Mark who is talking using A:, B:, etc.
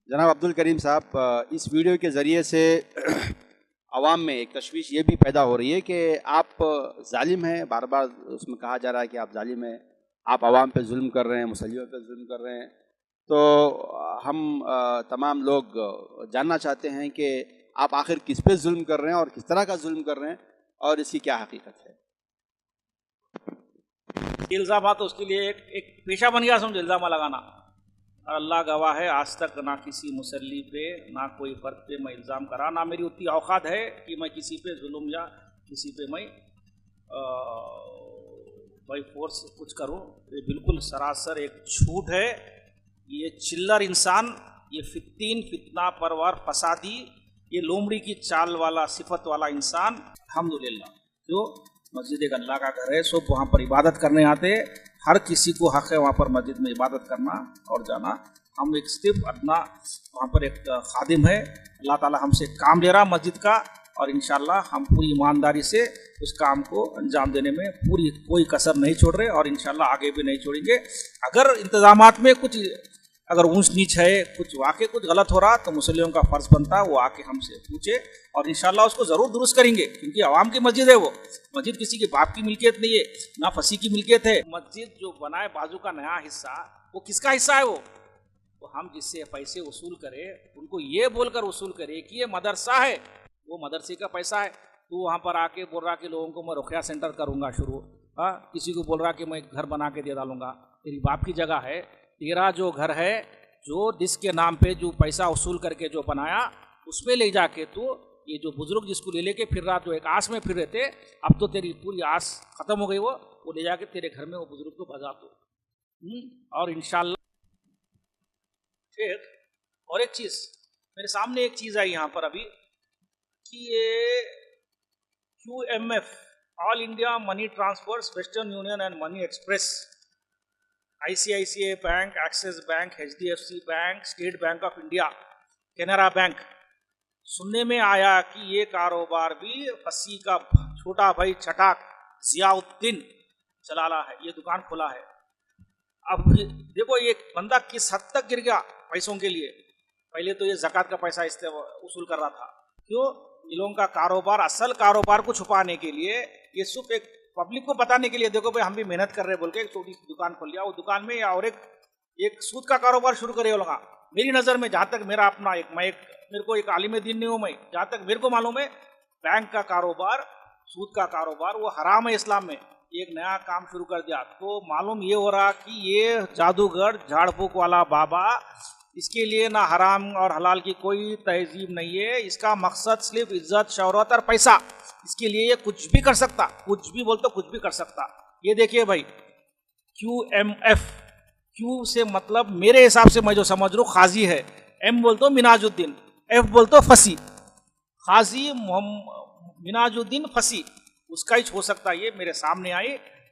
A: जनाब अब्दुल करीम साहब, इस वीडियो के ज़रिए से आवाम में एक तशवीश ये भी पैदा हो रही है कि आप जालिम हैं। बार बार उसमें कहा जा रहा है कि आप जालिम हैं, आप आवाम पे जुल्म कर रहे हैं, मुसल्लियों पे जुल्म कर रहे हैं। तो हम तमाम लोग जानना चाहते हैं कि आप आखिर किस पे जुल्म कर रहे हैं और किस तरह का जुल्म कर रहे हैं और इसकी क्या हकीकत है।
B: इल्ज़ाम तो उसके लिए एक पेशा बन गया समझो, इल्ज़ाम लगाना। अल्लाह गवाह है, आज तक ना किसी मुसल्ली पे ना कोई फ़र्द पे मैं इल्ज़ाम करा, ना मेरी उतनी औकात है कि मैं किसी पे जुल्म या किसी पे मैं बाई फोर्स कुछ करूं। ये बिल्कुल सरासर एक झूठ है। ये चिल्लर इंसान, ये फितना परवर फसादी, ये लोमड़ी की चाल वाला सिफत वाला इंसान अल्हम्दुलिल्लाह जो मस्जिद एक अल्लाह का घर है, सब वहाँ पर इबादत करने आते। हर किसी को हक़ है वहाँ पर मस्जिद में इबादत करना और जाना। हम एक सिर्फ अपना वहाँ पर एक खादिम है, अल्लाह ताला हमसे काम ले रहा मस्जिद का, और इंशाअल्लाह हम पूरी ईमानदारी से उस काम को अंजाम देने में पूरी कोई कसर नहीं छोड़ रहे और इंशाअल्लाह आगे भी नहीं छोड़ेंगे। अगर इंतज़ामात में कुछ अगर ऊंच नीच है, कुछ वाकई कुछ गलत हो रहा तो मुसल्लियों का फ़र्ज़ बनता है वो आके हमसे पूछे और इंशाअल्लाह उसको ज़रूर दुरुस्त करेंगे, क्योंकि आवाम की मस्जिद है। वो मस्जिद किसी के बाप की मिल्कियत नहीं है, ना फसी की मिल्कियत है। मस्जिद जो बनाए बाजू का नया हिस्सा, वो किसका हिस्सा है? वो हम जिससे पैसे वसूल करें उनको ये बोलकर वसूल करें कि ये मदरसा है, वो मदरसे का पैसा है। तो वहाँ पर आके बोल रहा कि लोगों को मैं रुक़या सेंटर करूँगा शुरू, हाँ, किसी को बोल रहा कि मैं घर बना के दे डालूँगा। तेरी बाप की जगह है, तेरा जो घर है, जो जिसके नाम पे जो पैसा वसूल करके जो बनाया, उसमें ले जाके तो ये जो बुजुर्ग जिसको ले लेके फिर रहा, जो एक आस में फिर रहे थे, अब तो तेरी पूरी आस ख़त्म हो गई। वो ले जाके तेरे घर में वो बुजुर्ग को भजा दो। और इंशाअल्लाह फिर और एक चीज़ मेरे सामने एक चीज़ आई यहाँ पर अभी कि ये QMF all India money transfers, Western Union and Money Express, ICICI bank, Axis Bank, HDFC bank, State Bank of India, Canara bank, सुनने में आया कि ये कारोबार भी फसी का छोटा भाई चटाक जियाउद्दीन चलाला है, ये दुकान खोला है। अब देखो ये बंदा किस हद तक गिर गया पैसों के लिए। पहले तो ये ज़कात का पैसा इससे वसूल कर रहा था। क्यों? इन लोगों का कारोबार, असल कारोबार को छुपाने के लिए, ये सिर्फ एक पब्लिक को बताने के लिए, देखो भाई हम भी मेहनत कर रहे बोल के एक छोटी दुकान खोल लिया। वो दुकान में और एक सूद का कारोबार शुरू करे लगा। मेरी नज़र में, जहाँ तक मेरा अपना मेरे को एक आलिम दीन नहीं हूँ मैं, जहाँ तक मेरे को मालूम है, बैंक का कारोबार, सूद का कारोबार वो हराम है इस्लाम में। एक नया काम शुरू कर दिया तो मालूम ये हो रहा कि ये जादूगर, झाड़ फूक वाला बाबा, इसके लिए ना हराम और हलाल की कोई तहजीब नहीं है। इसका मकसद सिर्फ इज्जत, शौहरत और पैसा। इसके लिए ये कुछ भी कर सकता, कुछ भी बोलते कुछ भी कर सकता। ये देखिए भाई, QMF, Q से मतलब मेरे हिसाब से मैं जो समझ रहा हूँ खाजी है, M बोलते हो मिनाजुद्दीन, F बोलते हो फसी, खाजी मिनाजुद्दीन फसी, उसका ही हो सकता है। ये मेरे सामने आई